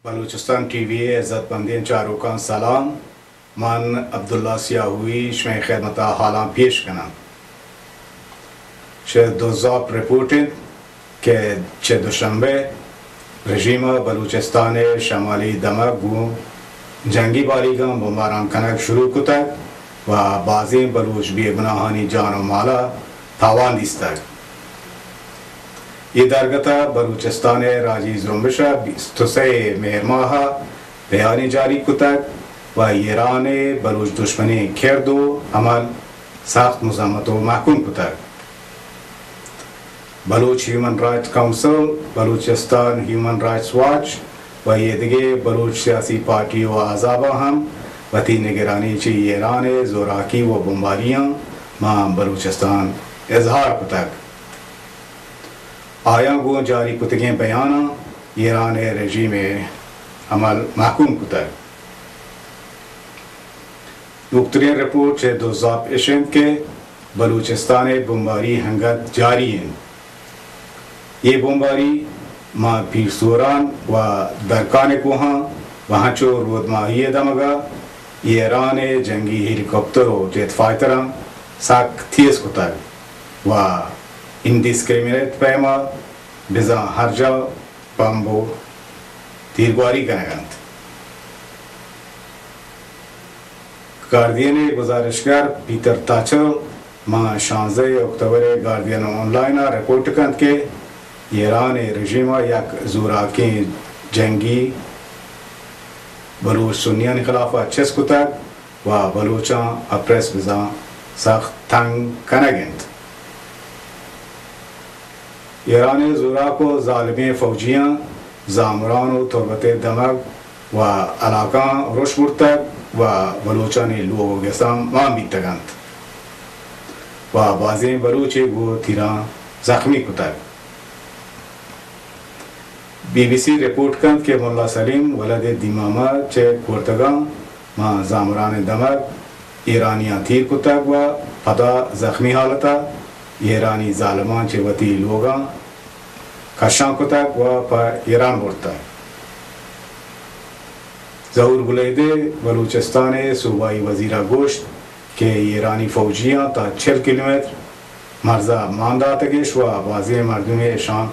Balochistan TV इज़्ज़तमंदीन चारों का सलाम मन अब्दुल्ला सियाहुई शमे खिदमत हाला पेश कना चे दोज़ाप रिपोर्टें के चे दुशंबे रजीम बलूचिस्तान शमाली दमक गु जंगी बारीगा बमबारान कनक शुरू कुतक व बाज़ी बलूच बेगुनाहानी जान व माला तावान दिस्तक ये दरगता बलूचिस्तान राजी जुम्बिशा 23 मेहर माह बयानी जारी कुतक व ईरान बलूच दुश्मनी खेरदो अमल सख्त मुज़ामत महकूम कुतक Baloch Human Rights Council Balochistan Human Rights Watch व ये दिगे बलूच सियासी पार्टी व अज़ाबा हम वती निगरानी ची ईरान जोराकी व बम्बारियाँ मां बलूचिस्तान इजहार कुतक आया गो जारी कुतगे बयाना ईरान रजीम अमल महकूम कुतक मुख्तलिफ रिपोर्ट से दोज़ाप इशंद के बलूचिस्तान बम्बारी हंगत जारी हैं ये बम्बारी माँ पीर सोरान व दरकान कोहा वहाँ चो रोदमाही दमगा ईरान जंगी हेलीकॉप्टरों जेट फाइटर साक थियस कुतक व इंडिस्क्रिमिनेट पैमा बिजा हरजा बम्बो तीरगवारी कनगंत गार्डियन गुजारिशगर पीटर ताचल माँ 16 अक्टूबर गार्डियन ऑनलाइन रिपोर्ट कंत के ईरान रजीमा यक जोराकी जंगी बलूच सुन्नियान खिलाफ अच्छेस कुतक व बलूचा अप्रेस बिजा सख्त तंग कनगंत ईरान जोरा को ज़ालिम फौजियाँ जामरान व तुरबत दमक व अलाका रुश मुर्तक व बलूचान लोगों के साम मामी तगंत व बाज़े बलूचे गो तीरा जख्मी कुतक BBC रिपोर्ट कंत के मुल्ला सलीम वलद दिमामा चे कोर्तगा मां जामरान दमक ईरानिया तीर कुतक व फदा जख्मी हालता ईरानी जालमान चे वती लोगा कशां कुतक व पर ईरान बुरता जहूर गुलैदे बलूचिस्तान सूबाई वजीरा गोश्त के ईरानी फौजियां ता 6 किलोमीटर मर्जा मांदा तगेश व बाज़े मर्दुमे शान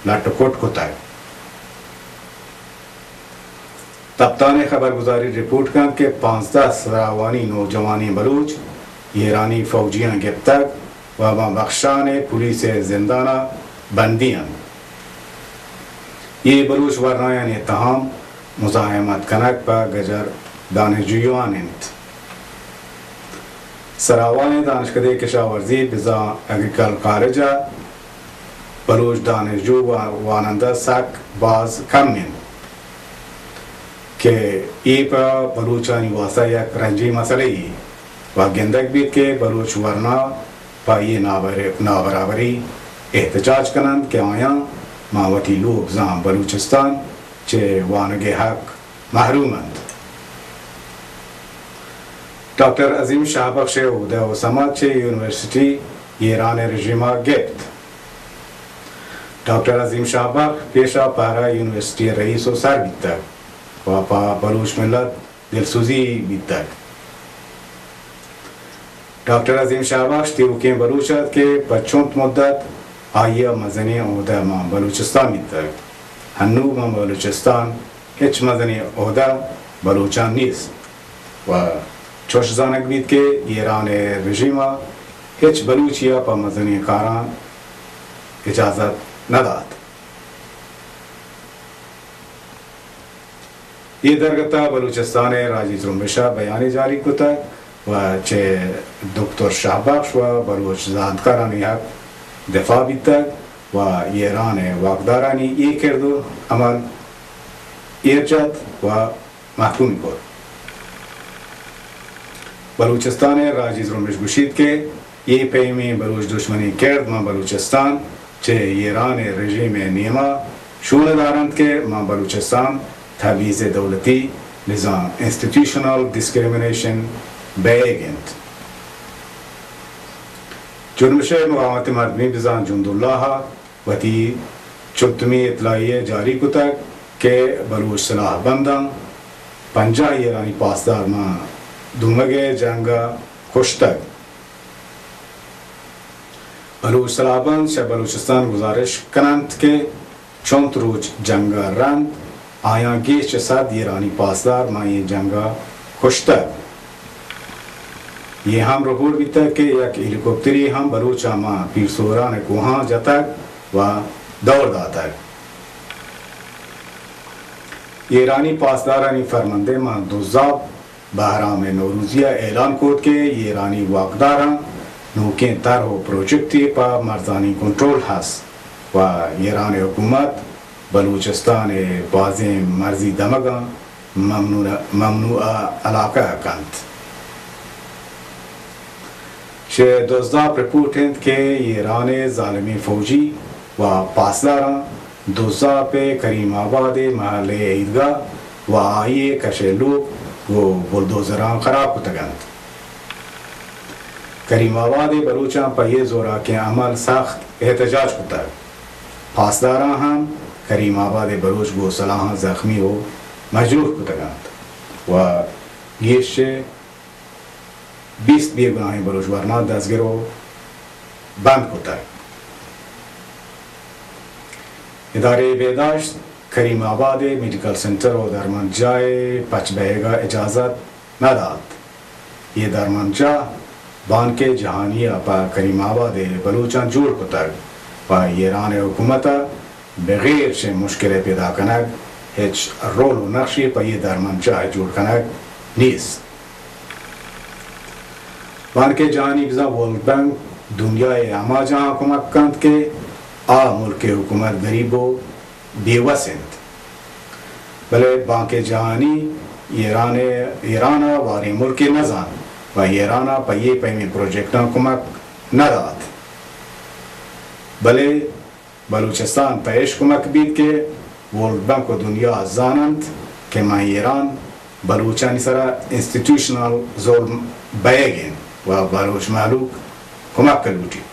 लटकोट कुतक तब्तान खबरगुजारी रिपोर्ट कर के 15 सरावानी नौजवानी बलूच ईरानी फौजियां गिरफ्तार व बख्शान पुलिस जिंदाना बंदियां ये बलूच वरनाया ने तहाम मुजाहमत कनक पर गजर दानजुयान सरावान दानशकदे किशावर्जी बिजा एग्रीकल खारजा बलूच दानजू वानंदा सक बाज कमिन के ई पर बलूचानी वासा एक रंजी मसले ही व गेंदक बीत के बलूच वरना पाई नाबराबरी एहतजाज कनंद के आया मावती लोग जां बलूचिस्तान चे वानगे हक महरूमंद डॉक्टर अजीम शाहबख्श उहदा व समाज चे यूनिवर्सिटी ईरान रजीमा गिफ्ट डॉक्टर अजीम शाहबख्श पेशा पारा यूनिवर्सिटी रईस व सर बीतक वापा बलूच मिलत दिलसुजी बीतक डॉक्टर अजीम शाहबख्श तिरुके बलूचत के बच्चों मुद्दत आइया मजनी ओहदा मां बलूचिस्तान बीतक हन्नू मां बलूचिस्तान हिच मजनी ओहदा बलूचान नीस व चोश जानक बीत के ईरान रजीमा हिच बलूचिया पर मजनी कारान इजाजत न दात ये दरगता बलूचिस्तान राजी जुम्बिशा बयानी जारी कुतक व चे डॉक्टर शाहबख्श व बलूच जानकारानी हक दफा बीतक व ईरान वाकदारानी ये किरदो अमल इरजत व महकूमी को बलूचिस्तान राजी जुम्बिश गुशीद के ये पैमी बलूच दुश्मनी किरद मां बलूचिस्तान चे ईरान रजीम नीमा शूनदारंत के मां बलूचिस्तान तवीज़ दौलती निज़ाम इंस्टीट्यूशनल डिस्क्रिमिनेशन बेगेंट जुर्मश मुक़ावमत मर्दमी बिज़ान जुंदुल्लाह वती चुतमी इतलाइये जारी कुतक के बलूच सलाह बंदा 50 ईरानी पासदार मां दुमगे जंगा खुशतक बलूच सलाहबंद से बलूचिस्तान गुजारिश कनंत के चौंत रोज जंगा रंग आया गेश साद ईरानी पासदार मां ये जंगा खुशतक ये हम रिपोर्ट भी तक के एक हेलीकॉप्टरी हम बलूचा मां पीरसोरा ने कुहा जतक व दौड़ दातक ईरानी पासदारानी फरमंदे मां दुजाब बहरा में नौरूजिया ऐलान कोट के ईरानी वाकदारा नौके तर हो प्रोजेक्ट पर मर्जानी कंट्रोल हस व ईरान हुकूमत बलूचिस्तान बाज़े मर्जी दमगा ममनू इलाका कंत शे दोज़ाब रिपोर्ट हैं कि ईरान ज़ालिमी फौजी व पासदारा दोज़ा पे करीमाबाद महल ईदगाह व आइए कशे लोग वो बुलडोजरां खराब कुतगंत करीमाबाद बलूचा पर ये जोरा के अमल सख्त एहतजाज कुतग पासदारा हम करीमाबाद बलूच गो सलाह जख्मी हो मजरूह कुतगंत व ये 20 बेगुनाह बलूच वरना दसगिरो बंद कुतग इदारे बेदाश्त करीमाबाद मेडिकल सेंटर और दरमंजाए पचबेगा इजाज़त न दात ये दरमंजा बान के जहानिया पर करीमाबाद बलूचान जोड़ कुतग पर ईरान हुकूमत बगैर से मुश्किल पैदा कनक हिच रोल नक्शे पर ये दरमंजा जोड़ कनक नीस बान के जहानी बिजा वर्ल्ड बैंक दुनिया आमा जहाँ हुकूमत कंत के आ मुल्क हुकूमत गरीबो बेवसिंत भले बांके जहानी ईरान वारी मुल्क नजान व ईरान पये पैमी प्रोजेक्ट कुमक न रात भले बलूचिस्तान पेश कुमक बीत के वर्ल्ड बैंक को दुनिया जानंत के मां ईरान बलूचानी सरा इंस्टीट्यूशनल जोर बैगेन व बलूच मालूक कुमक लूटी